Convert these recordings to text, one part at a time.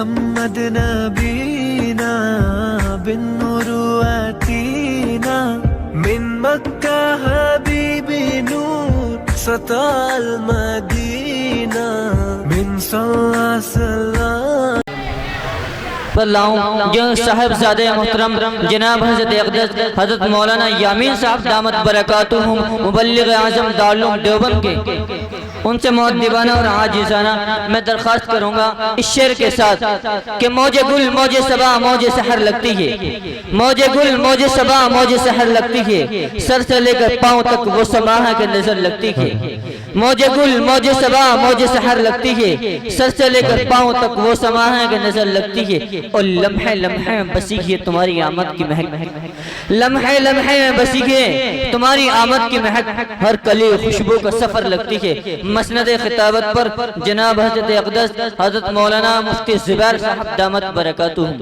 मुहम्मद नबीना बिन मुरुअतीना मिन मक्का हबीबी नूर सताल मदीना मिन सल्लल्लाहु पर लाऊं जो साहिबजादे मोहतरम जनाब हज़रत अक़दस हज़रत मौलाना यामीन साहब दामत बरकातुहुम मुबल्लिग़ आज़म दारुल देवबंद के उनसे मुअद्दिबाना और आजिज़ाना मैं दरख्वास्त करूँगा इस शेर के साथ कि मौजे गुल मौजे सबा मौजे सहर लगती है, मौजे गुल मौजे सबा मौजे सहर लगती है, सर से लेकर पाँव तक वो समाह के नजर लगती है। मौजे गुल मौजे सबा मौजे सहर लगती है, सर से लेकर पाँव तक वो समाह के नजर लगती है। और लम्हे लम्हे में बसी है तुम्हारी आमद की महक, लम्हे लम्हे में बसी है तुम्हारी आमद की महक, हर कली खुशबू का सफर लगती है। मसनद खिताबत पर जनाब हज़रत अक़दस हज़रत मौलाना मुफ्ती ज़ुबैर साहब दामत बरकातुहुम।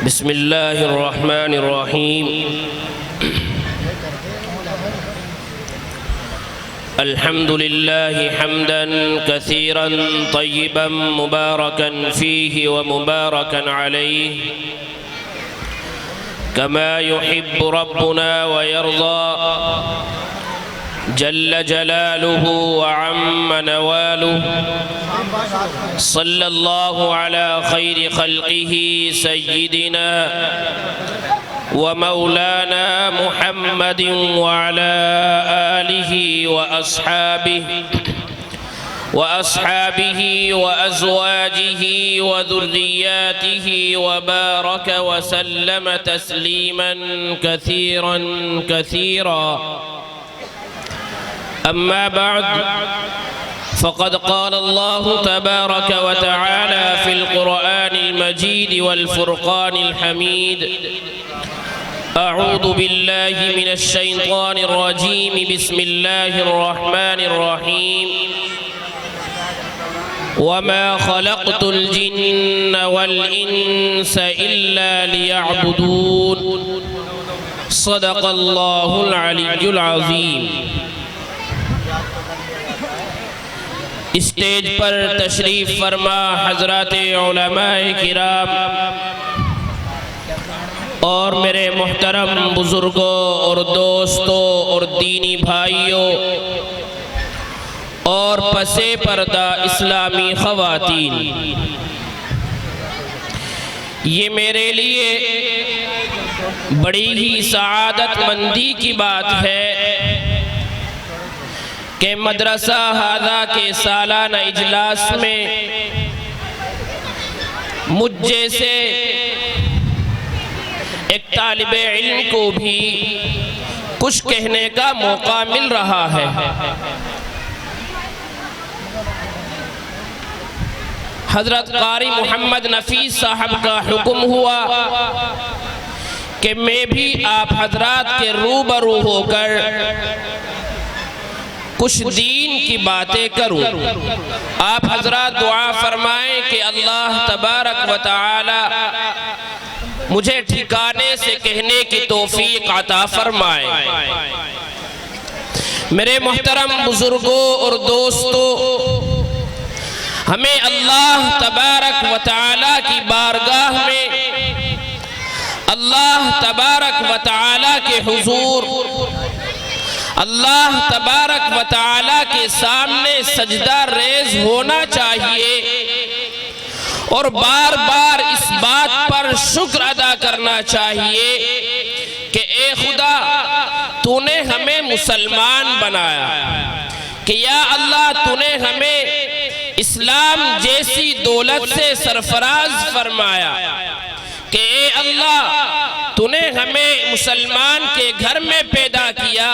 बिस्मिल्लाहिर्रहमानिर्रहीम। अल्हम्दुलिल्लाहि हम्दन कसीरन तय्यिबन मुबारकन फीहि व मुबारकन अलैहि कमा युहिब्बु रब्बुना व यर्दा जल्ल जलालुहु व अम्म नवालुहु। सल्लल्लाहु अला खैरि खल्क़िही सय्यिदिना व मौलाना मुहम्मदिन व अला आलिही व अस्हाबिही व अज़वाजिही व ज़ुर्रिय्यातिही व बारक व सल्लम तस्लीमन कसीरन कसीरा। अम्मा बअद फ़क़द क़ाल अल्लाहु तबारक व तआला फ़िल क़ुरआनिल मजीद वल फ़ुरक़ानिल हमीद। अऊज़ु बिल्लाहि मिनश शैतानिर रजीम। बिस्मिल्लाहिर रहमानिर रहीम। वमा ख़लक़तुल जिन्न वल इंस इल्ला लियअबुदून। सदक़ल्लाहुल अलिय्युल अज़ीम। स्टेज पर तशरीफ़ फरमा हज़राते उलमाए किराम और मेरे मोहतरम बुज़ुर्गों और दोस्तों और दीनी भाइयों और पसे पर्दा इस्लामी ख़वातीन, ये मेरे लिए बड़ी ही सआदतमंदी की बात है कि मदरसा हादा के सालाना इजलास में मुझ जैसे एक तालिबे इल्म को भी कुछ कहने का मौका मिल रहा है। हज़रत क़ारी मोहम्मद नफ़ीस साहब का हुक्म हुआ कि मैं भी आप हज़रात के रूबरू होकर कुछ दीन की बातें करूं। आप हज़रात दुआ फरमाएं कि अल्लाह तबारक व तआला मुझे ठिकाने से कहने की तौफीक अता फरमाए। मेरे मोहतरम बुजुर्गों और दोस्तों, हमें अल्लाह तबारक व तआला की बारगाह में, अल्लाह तबारक व तआला के हुजूर, अल्लाह तबारक व तआला के सामने सजदा रेज होना चाहिए और बार बार इस बात पर शुक्र अदा करना चाहिए कि ए खुदा, तूने हमें मुसलमान बनाया, कि या अल्लाह तूने हमें इस्लाम जैसी दौलत से सरफराज फरमाया, कि ए अल्लाह तूने हमें मुसलमान के घर में पैदा किया,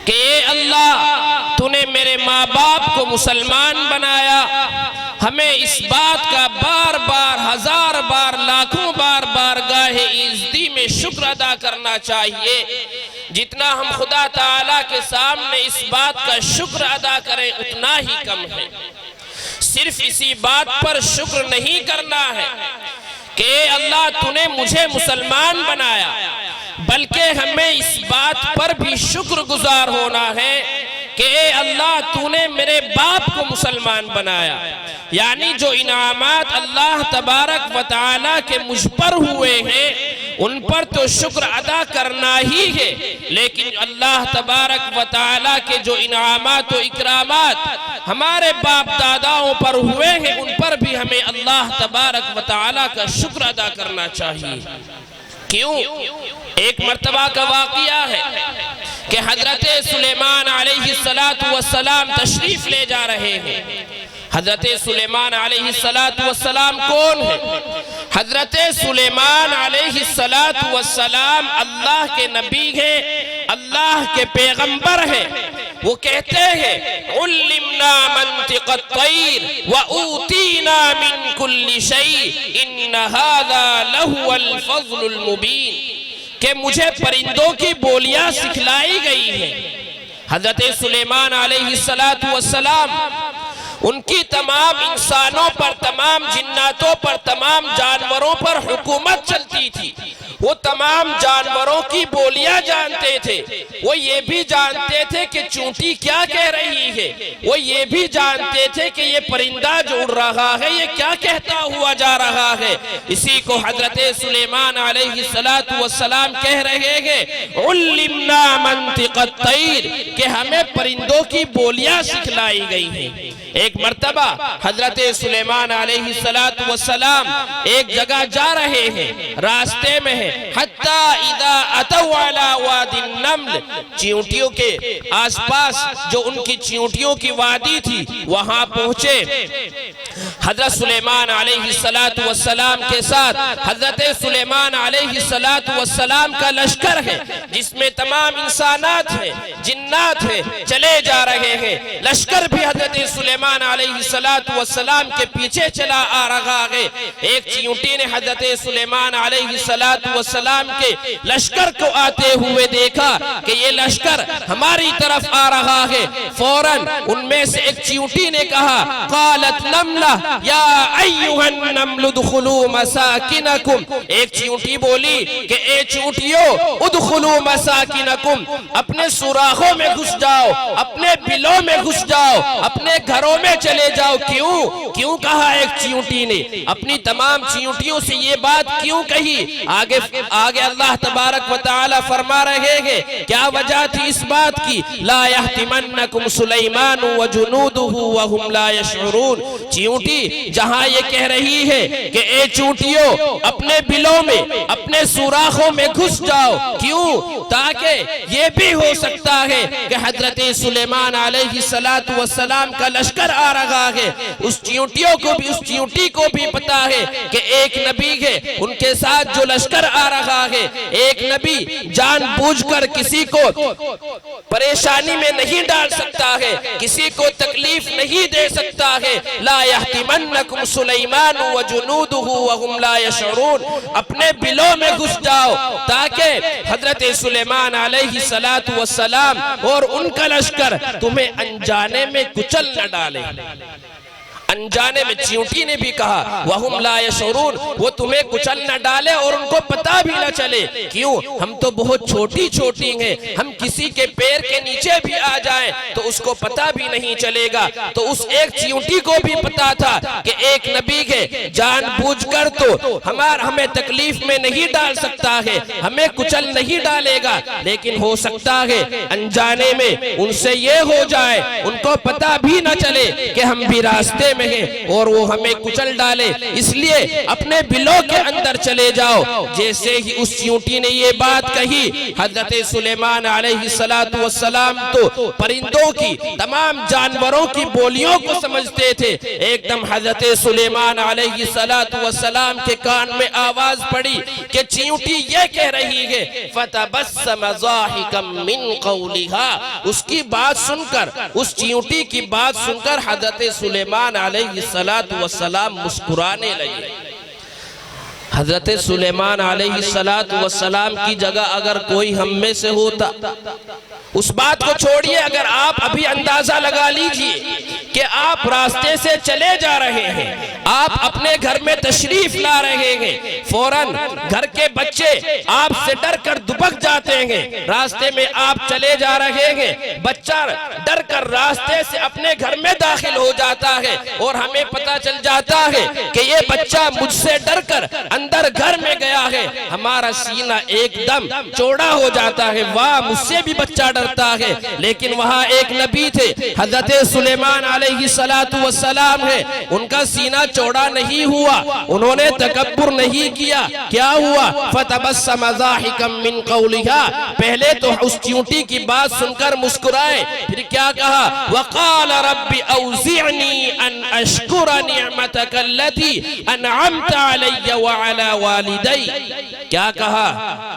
कि ए अल्लाह तूने मेरे माँ बाप को मुसलमान बनाया। हमें इस बात का बार बार हजार बार लाखों बार बारगाहे इज़्ज़ती में में शुक्र अदा करना चाहिए। जितना हम खुदा ताला के सामने इस बात का शुक्र अदा करें उतना ही कम है। सिर्फ इसी बात पर शुक्र नहीं करना है कि अल्लाह तूने मुझे मुसलमान बनाया, बल्कि हमें इस बात पर भी शुक्रगुजार होना है कि अल्लाह तूने मेरे बाप को मुसलमान बनाया। यानी जो इनामात अल्लाह तबारक व तआला के मुझ पर हुए हैं उन पर तो शुक्र अदा करना ही है, लेकिन अल्लाह तबारक व तआला के जो इनामात व इकरामात हमारे बाप दादाओं पर हुए हैं उन पर भी हमें अल्लाह तबारक व तआला का शुक्र अदा करना चाहिए। क्यों? एक मर्तबा का वाक़िया है कि हजरत सुलेमान अलैहिस्सलातु वस्सलाम तशरीफ ले जा रहे हैं। हजरत सुलेमान अलैहिस्सलातु वस्सलाम कौन है? हजरत सुलेमान अलैहिस्सलातु वस्सलाम अल्लाह के नबी हैं, अल्लाह के पैगंबर हैं। वो कहते हैं उल्लिमना मंतिक़त तैर व ऊतीना मिन कुल्ली शै इन्न हाज़ा लहुवल फज़्लुल मुबीन, कि मुझे परिंदों की बोलियां सिखलाई गई है। हजरत सुलेमान अलैहिस्सलातु वस्सलाम उनकी तमाम इंसानों पर, तमाम जिन्नातों पर, तमाम जानवरों पर हुकूमत चलती थी। वो तमाम जानवरों की बोलियां जानते थे। वो ये भी जानते थे कि चूंटी क्या कह रही है। वो ये भी जानते थे कि ये परिंदा जो उड़ रहा है ये क्या कहता हुआ जा रहा है। इसी को हजरत सुलेमान अलैहिस्सलातु वस्सलाम कह रहे हैं उल्लिमना मंतिक़त तैर, कि हमें परिंदों की बोलियां सिखलाई गई हैं। एक मर्तबा हजरत सुलेमान अलैहिस्सलातु वस्सलाम एक जगह जा रहे हैं, रास्ते में है, हत्ता इदा अतौ अला वादिन नम्ल, चींटियों के आसपास जो उनकी चींटियों की वादी थी वहां पहुंचे। हजरत सुलेमान अलैहिस्सलातु वस्सलाम के साथ हजरत सुलेमान अलैहिस्सलातु वस्सलाम का लश्कर है जिसमें तमाम इंसानात हैं, जिन्नात हैं, चले जा रहे हैं। लश्कर भी हजरत सुलेमान अलैहिस्सलातु वस्सलाम के पीछे चला आ रहा है। एक चींटी ने हजरत सुलेमान अलैहिस्सलातु वस्सलाम के लश्कर को आते हुए देखा कि ये लश्कर हमारी तरफ आ रहा है। फौरन उनमें से एक चींटी ने कहा क़ालत नम्ला या अय्युहन नम्ल उदखुलू मसाकिनकुम, एक चींटी बोली कि ए चींटियों उदखुलू मसाकिनकुम, अपने सुराखों में घुस जाओ, अपने बिलों में घुस जाओ, अपने घरों में चले जाओ। क्यों कहा एक चींटी ने? अपनी तमाम चींटियों से ये बात क्यों कही? आगे अल्लाह तबारक व तआला फरमा रहे हैं क्या वजह थी इस बात की? ला यहतिमन्नकुम सुलैमान व जुनूदुहु व हुम ला यशउरून, चींटी जहां ये कह रही है कि ए चींटियों अपने बिलों में, अपने सुराखों में घुस जाओ। क्यों? ताकि ये भी हो सकता है कि हजरत सुलेमान अलैहिस्सलातु वस्सलाम का लश्कर आ रहा है। उस चींटी को भी पता है कि एक नबी है, उनके साथ जो लश्कर आ रहा है, एक नबी जानबूझकर किसी को परेशानी में नहीं डाल सकता है, किसी को तकलीफ नहीं दे सकता है। ला यहतिमन्नकुम सुलैमान व जुनूदुहु व हुम ला यशउरून, अपने बिलों में घुस जाओ ताकि हजरत सुलेमान अलैहिस्सलातु वस्सलाम और उनका लश्कर तुम्हें अनजाने में कुचल न डाले। अनजाने में चींटी ने भी कहा वहुम ला यशउरून, वो तुम्हें कुचल न डाले और उनको पता भी न चले। क्यों? हम तो बहुत छोटी हैं, हम किसी के पैर के नीचे भी आ जाएं तो उसको पता भी नहीं चलेगा। तो उस एक चींटी को भी पता था कि एक नबी है, जानबूझकर तो हमें तकलीफ में नहीं डाल सकता है, हमें कुचल नहीं डालेगा, लेकिन हो सकता है अनजाने में उनसे ये हो जाए, उनको पता भी न चले कि हम भी रास्ते में हैं और वो हमें कुचल डाले, इसलिए अपने बिलों के अंदर चले जाओ। जैसे ही उस चींटी ने ये बात कही, हजरत सुलेमान अलैहिस्सलातु वस्सलाम तो परिंदों की, तमाम जानवरों की बोलियों को समझते थे। एकदम हजरत सुलेमान अलैहिस्सलातु वस्सलाम के कान में आवाज पड़ी कि चींटी ये कह रही है फतबस्सम ज़ाहिकम मिन क़ौलिहा, उसकी बात सुनकर, उस चींटी की बात सुनकर हजरत सुलेमान अलैहिस्सलातु वस्सलाम मुस्कुराने लगे। हजरत सुलेमान अलैहिस्सलातु वस्सलाम की जगह अगर कोई हम में से होता, उस बात को छोड़िए, अगर आप अभी अंदाजा लगा लीजिए कि आप रास्ते से चले जा रहे हैं, आप अपने घर में तशरीफ ला रहे हैं, फौरन घर के बच्चे आपसे डर कर दुबक जाते हैं, रास्ते में आप चले जा रहे हैं, बच्चा डर कर रास्ते से अपने घर में दाखिल हो जाता है और हमें पता चल जाता है कि ये बच्चा मुझसे डर कर अंदर घर में गया है, हमारा सीना एकदम चौड़ा हो जाता है, वाह मुझसे भी बच्चा डरता है। लेकिन वहाँ एक नबी थे, हजरत सुलेमान अलैहिस्सलातु वस्सलाम है, उनका सीना चौड़ा नहीं हुआ, उन्होंने तकब्बुर नहीं किया। क्या हुआ? फतबस्सम ज़ाहिकम मिन क़ौलिहा, पहले तो उस चींटी की बात सुनकर मुस्कुराए, फिर क्या कहा? वक़ाल रब्बि औज़िअनी अन अश्कुरा निअमतक अल्लती अनअमत अलैया व अला वालिदै। क्या कहा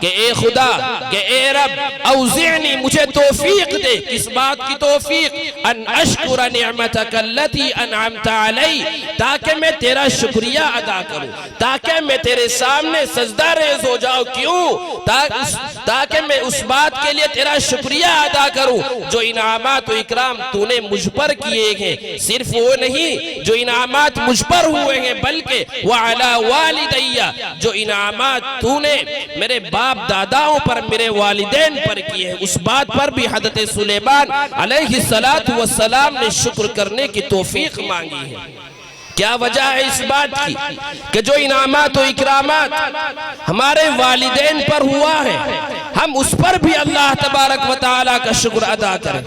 कि ए खुदा, कि ए रब, औज़िअनी, मुझे तौफीक दे। किस बात की तौफीक? अन अश्कुरा निअमतक अल्लती अनअमत अलैया, ताकि मैं तेरा शुक्रिया अदा करूं, ताकि मैं तेरे सामने सजदा रेज़ हो जाऊं। क्यों? ताकि मैं उस बात के लिए तेरा शुक्रिया अदा करूं जो इनामात व इकराम तूने मुझ पर किए हैं। सिर्फ वो नहीं जो इनामात मुझ पर हुए हैं, बल्कि व अला वालिदैया, जो इनामात तूने मेरे बाप दादाओं पर, मेरे वालिदैन पर किए हैं, उस बात पर भी हज़रत सुलेमान अलैहिस्सलातु वस्सलाम ने शुक्र करने की तौफीक मांगी है। क्या वजह है इस बात की कि जो इनामात व इकरामात हमारे वालिदैन पर हुआ है, हम उस पर भी अल्लाह तबारक व तआला का शुक्र अदा करें।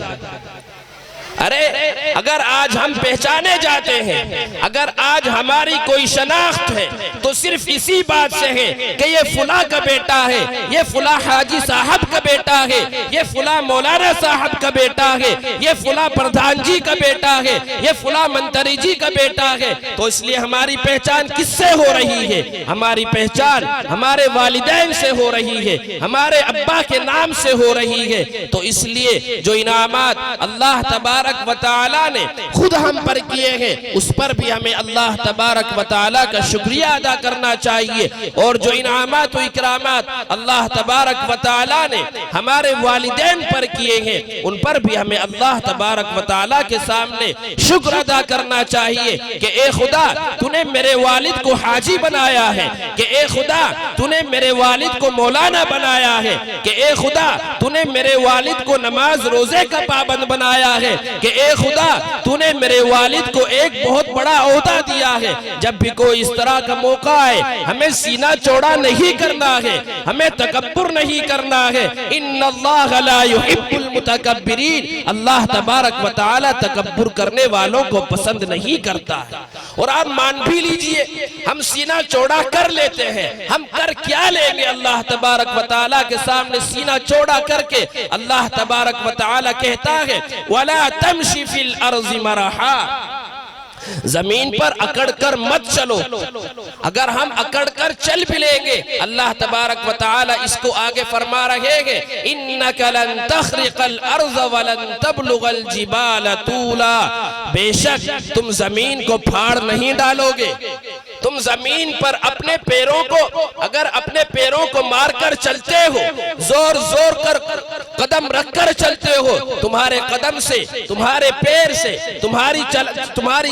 अरे अगर आज हम पहचाने जाते हैं, अगर आज हमारी कोई शनाख्त है, तो सिर्फ इसी बात से है कि ये फुला का बेटा है, ये फुला हाजी साहब का बेटा है, ये फुला मौलाना साहब का बेटा है, ये फुला प्रधान जी का बेटा है, ये फुला मंत्री जी का बेटा है। तो इसलिए हमारी पहचान किससे हो रही है? हमारी पहचान हमारे वालिदैन से हो रही है, हमारे अब्बा के नाम से हो रही है। तो इसलिए जो इनामात अल्लाह तबारक व तआला ने खुद हम पर किए हैं, उस पर भी हमें अल्लाह तबारक व तआला का शुक्रिया अदा करना चाहिए। और जो इनामात व इकरामात अल्लाह तबारक व तआला ने हमारे वालिदैन पर किए हैं, उन पर भी हमें अल्लाह तबारक व तआला के सामने शुक्र अदा करना चाहिए कि ए खुदा, तूने मेरे वालिद को हाजी बनाया है, कि ए खुदा, तूने मेरे वालिद को मौलाना बनाया है, कि ए खुदा, तूने मेरे वालिद को नमाज रोजे का पाबंद बनाया है, कि ए खुदा, तूने मेरे वालिद को एक बहुत बड़ा ओहदा दिया है। जब भी कोई इस तरह का मौका आए, हमें सीना चौड़ा नहीं करना है, हमें तकब्बुर नहीं करना है। इन्नल्लाह ला युहिब्बुल मुतकब्बिरीन, अल्लाह तबारक व तआला तकब्बुर करने वालों को पसंद नहीं करता है। और आप मान भी लीजिए, हम सीना चौड़ा कर लेते हैं, हम कर क्या लेंगे अल्लाह तबारक व तआला के सामने? सीना चौड़ा करके अल्लाह तबारक व तआला कहता है, वला तमशी फिल अर्ज़ि मरहा, जमीन पर अकड़ कर मत चलो। अगर हम अकड़ कर चल भी लेंगे, अल्लाह तबारक व तआला इसको आगे फरमा रहे हैं, इन्नका लन तखरिक़ल अर्ज़ व लन तबलुगल जिबाल तूला, बेशक तुम जमीन को फाड़ नहीं डालोगे। तुम जमीन पर अपने पैरों को, अगर अपने पैरों को मारकर चलते हो, जोर जोर कर कदम रखकर चलते हो, तुम्हारे कदम से, तुम्हारे पैर से, तुम्हारी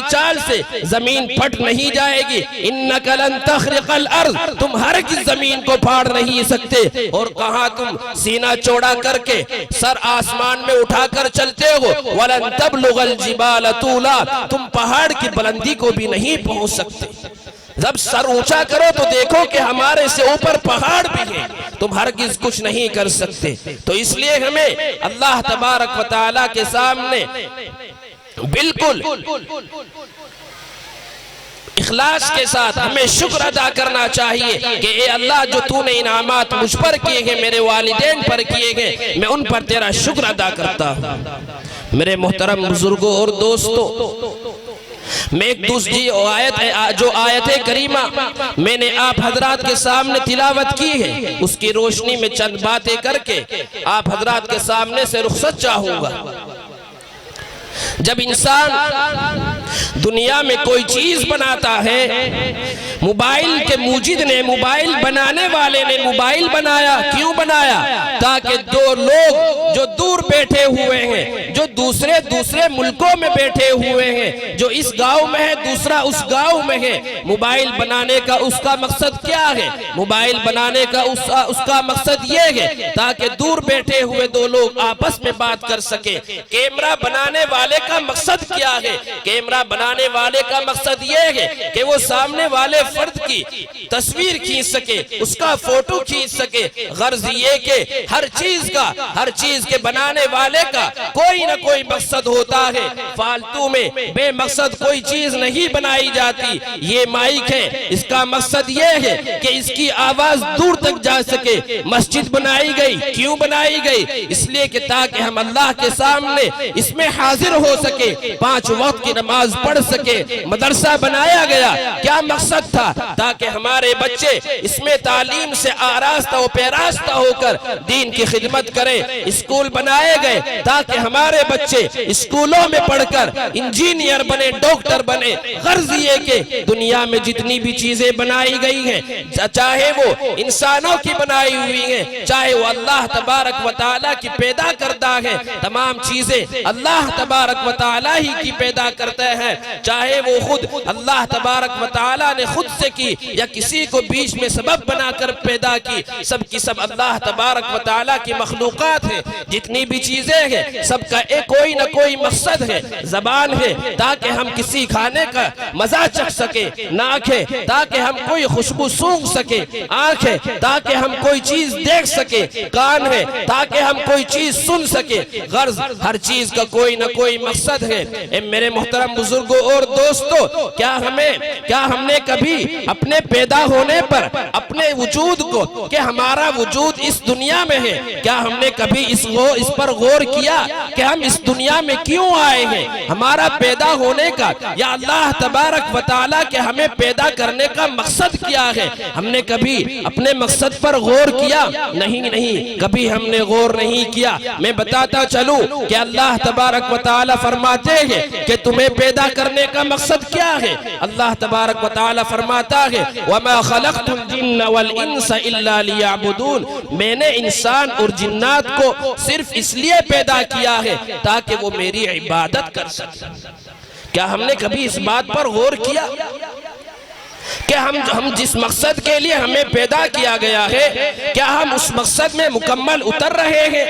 चाल से जमीन फट नहीं जाएगी। इन्नका लन तखरिक़ल अर्ज़, तुम हरगिज़ जमीन को फाड़ नहीं सकते। और कहाँ तुम सीना चौड़ा करके सर आसमान में उठाकर चलते हो, वलन तबलुगल जिबाल तूला, तुम पहाड़ की बुलंदी को भी नहीं पहुंच सकते। जब सर ऊंचा करो तो देखो कि हमारे से ऊपर पहाड़ भी है, तुम हरगिज़ कुछ नहीं कर सकते। तो इसलिए हमें अल्लाह तबारक व तआला के सामने बिल्कुल इखलास के साथ हमें शुक्र अदा करना चाहिए कि ए अल्लाह, जो तूने इनामात मुझ पर किए हैं, मेरे वालिदैन पर किए हैं, मैं उन पर तेरा शुक्र अदा करता हूँ। मेरे मोहतरम बुजुर्गों और दोस्तों, मैं एक दूसरी आयत है, जो आयत करीमा मैंने आप हजरात के सामने तिलावत की है, उसकी रोशनी में चंद बातें करके आप हजरात के सामने से रुखसत चाहूंगा। जब इंसान दुनिया में कोई चीज बनाता है, मोबाइल के मूजिद ने, मोबाइल बनाने वाले ने मोबाइल बनाया। क्यों बनाया? ताकि दो लोग जो दूर बैठे हुए हैं, जो दूसरे दूसरे मुल्कों में बैठे हुए हैं, जो इस गांव में है दूसरा उस गांव में है, मोबाइल बनाने का उसका मकसद क्या है? मोबाइल बनाने का उसका मकसद ये है ताकि दूर बैठे हुए दो लोग आपस में बात कर सके। कैमरा बनाने वाले का मकसद क्या है? कैमरा बनाने वाले का मकसद ये है कि वो सामने वाले फर्द की तस्वीर खींच सके, उसका फोटो खींच सके। गर्ज ये कि हर चीज के बनाने वाले का कोई ना कोई मकसद होता है। फालतू में बेमकसद कोई चीज नहीं बनाई जाती। ये माइक है, इसका मकसद ये है कि इसकी आवाज दूर तक जा सके। मस्जिद बनाई गई, क्यों बनाई गई? इसलिए कि ताकि हम अल्लाह के सामने इसमें हाजिर हो सके, 5 वक्त की नमाज पढ़ सके। मदरसा बनाया गया, क्या मकसद था? ताकि हमारे बच्चे इसमें तालीम से आरास्ता व पैरास्ता होकर दीन की खिदमत करें। स्कूल बनाए गए ताकि हमारे बच्चे स्कूलों में पढ़कर इंजीनियर बने, डॉक्टर बने। गर्ज ये कि दुनिया में जितनी भी चीजें बनाई गई हैं, चाहे वो इंसानों की बनाई हुई हैं, चाहे वो अल्लाह तबारक व तआला की पैदा करता है, तमाम चीजें अल्लाह तबारक व तआला ही की पैदा करते हैं। चाहे वो खुद अल्लाह तबारक व तआला ने खुद से की या किसी को बीच में सबब बनाकर पैदा की, सब की सब अल्लाह तबारक व तआला की मखलूकात है। जितनी भी चीजें हैं सबका एक कोई ना कोई मकसद है। जबान है ताकि हम किसी खाने का मजा चख सके, नाक है ताकि हम कोई खुशबू सूंघ सके, आंख है ताकि हम कोई चीज देख सके, कान है ताकि हम कोई चीज सुन सके। गर्ज हर चीज का कोई ना कोई मकसद है। मेरे मोहतरम बुजुर्गों और दोस्तों, क्या हमने कभी अपने पैदा होने पर अपने वजूद को, कि हमारा वजूद इस दुनिया में है, क्या हमने कभी इस पर गौर किया कि हम इस दुनिया में क्यों आए हैं? हमारा पैदा होने का या अल्लाह तबारक व तआला के हमें पैदा करने का मकसद क्या है? हमने कभी अपने मकसद पर गौर किया? नहीं, कभी हमने गौर नहीं किया। मैं बताता चलूं कि अल्लाह तबारक व तआला फरमाते हैं कि तुम्हें पैदा करने का मकसद क्या है? अल्लाह तबारक व तआला फरमाता है, वमा खलक़तुल जिन्न वल इंसा इल्ला लियअबुदून, मैंने इंसान और जिन्नात को सिर्फ इसलिए पैदा किया है ताकि वो मेरी इबादत कर सके। क्या हमने कभी इस बात पर गौर किया कि हम जिस मकसद के लिए हमें पैदा किया गया है, क्या हम उस मकसद में मुकम्मल उतर रहे हैं?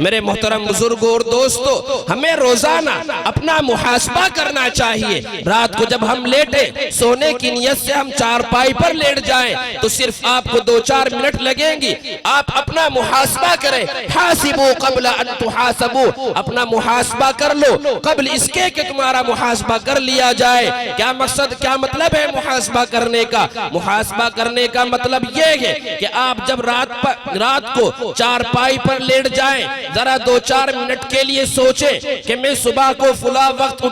मेरे मोहतरम बुजुर्गों और दोस्तों, हमें रोजाना अपना मुहासबा करना चाहिए। रात को जब हम लेटे, सोने की नियत से हम चारपाई पर लेट जाएं, तो सिर्फ आपको 2-4 मिनट लगेंगी। आप अपना मुहासबा करें। हासिबू क़ब्ल अन तुहासबू, अपना मुहासबा कर लो कब्ल इसके कि तुम्हारा मुहासबा कर लिया जाए। क्या मकसद, क्या मतलब है मुहासबा करने का? मुहासबा करने का मतलब ये है कि आप जब रात को चारपाई पर लेट जाएं, जरा 2-4 मिनट के लिए सोचें कि मैं सुबह को फुला वक्त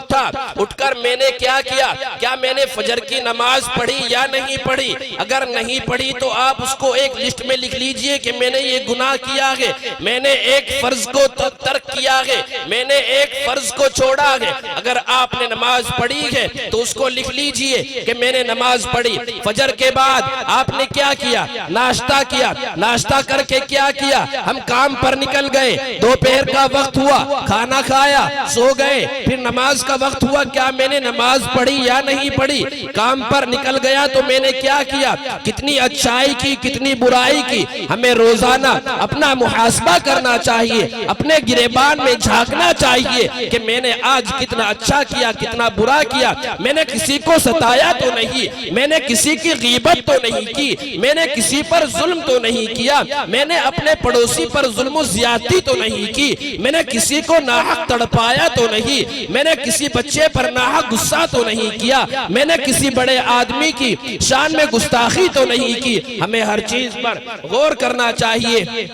उठकर मैंने क्या किया, क्या मैंने फजर की नमाज पढ़ी या नहीं पढ़ी। अगर नहीं पढ़ी तो आप उसको एक लिस्ट में लिख लीजिए कि मैंने ये गुनाह किया है, मैंने एक फर्ज को तर्क किया है, मैंने एक फर्ज को छोड़ा है। अगर आपने नमाज पढ़ी है तो उसको लिख लीजिए कि मैंने नमाज पढ़ी। फजर के बाद आपने क्या किया? नाश्ता किया। नाश्ता करके क्या किया? हम काम पर निकल गए। दोपहर का वक्त हुआ, खाना खाया, सो गए। फिर नमाज का वक्त हुआ, क्या मैंने नमाज पढ़ी या नहीं पढ़ी? काम पर निकल गया तो मैंने क्या किया? कितनी अच्छाई की, कितनी बुराई की। हमें रोजाना अपना मुहासबा करना चाहिए, अपने गिरेबान में झांकना चाहिए कि मैंने आज कितना अच्छा किया, कितना बुरा किया। मैंने किसी को सताया तो नहीं, मैंने किसी की गीबत तो नहीं की, मैंने किसी पर जुल्म तो नहीं किया, मैंने अपने पड़ोसी पर जुल्म ज्यादती तो नहीं की, मैंने किसी को नाहक तड़पाया तो नहीं, मैंने किसी बच्चे पर नाहक गुस्सा तो नहीं किया, मैंने किसी बड़े आदमी की शान में गुस्ताखी तो नहीं की। हमें हर चीज पर गौर करना चाहिए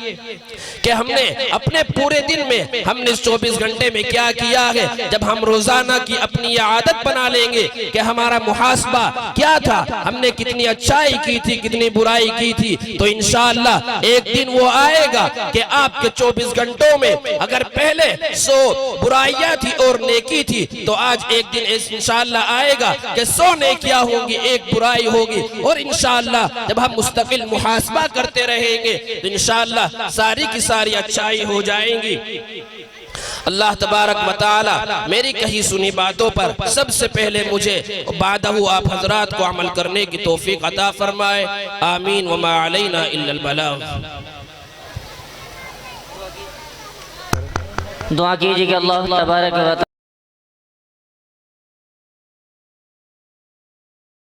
कि हमने अपने पूरे दिन में हमने 24 घंटे में क्या किया है। जब हम रोजाना की अपनी आदत बना लेंगे कि हमारा मुहासबा क्या था, हमने कितनी अच्छाई की थी, कितनी बुराई की थी, तो इंशाअल्लाह एक दिन वो आएगा कि आपके 24 घंटे घंटों में अगर पहले 100 बुराइयां थी और नेकी थी, तो आज एक दिन इंशाअल्लाह आएगा कि 100 नेकियां होंगी, एक बुराई होगी। और इंशाअल्लाह जब हम मुस्तकिल मुहासबा करते रहेंगे तो इंशाअल्लाह सारी की सारी अच्छाई हो जाएंगी। अल्लाह तबारक व तआला मेरी कही सुनी बातों पर सबसे पहले मुझे बादहू आप हजरात को अमल करने की तौफीक अता फरमाए। आमीन व मा अलैना इल्लल बलाग। दुआ कीजिए कि अल्लाह तबारक व